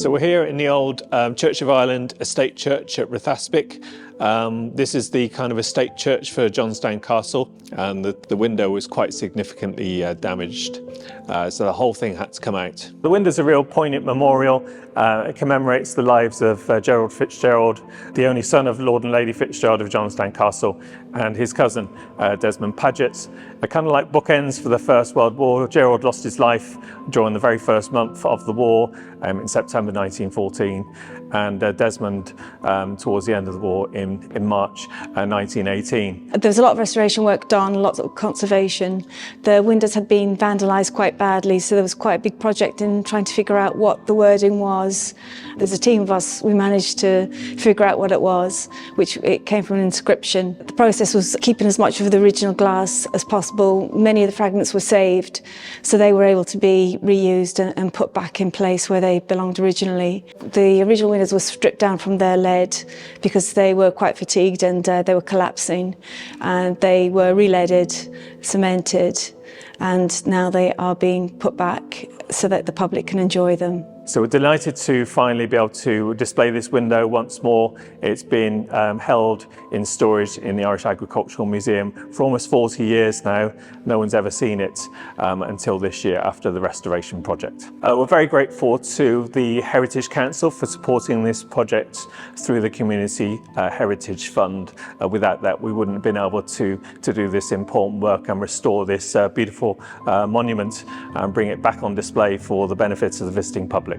So we're here in the old Church of Ireland estate church at Rathaspeck. This is the kind of estate church for Johnstown Castle, and the window was quite significantly damaged. So the whole thing had to come out. The window's a real poignant memorial. It commemorates the lives of Gerald Fitzgerald, the only son of Lord and Lady Fitzgerald of Johnstown Castle, and his cousin Desmond Paget. They're kind of like bookends for the First World War. Gerald lost his life during the very first month of the war in September 1914, and Desmond towards the end of the war in March 1918. There was a lot of restoration work done, lots of conservation. The windows had been vandalised quite badly, so there was quite a big project in trying to figure out what the wording was. There's a team of us, we managed to figure out what it was, which it came from an inscription. The process was keeping as much of the original glass as possible. Many of the fragments were saved, so they were able to be reused and put back in place where they belonged originally. The original windows were stripped down from their lead because they were quite fatigued and they were collapsing, and they were re-leaded, cemented, and now they are being put back so that the public can enjoy them. So we're delighted to finally be able to display this window once more. It's been held in storage in the Irish Agricultural Museum for almost 40 years now. No one's ever seen it until this year after the restoration project. We're very grateful to the Heritage Council for supporting this project through the Community Heritage Fund. Without that, we wouldn't have been able to do this important work and restore this beautiful monument and bring it back on display for the benefit of the visiting public.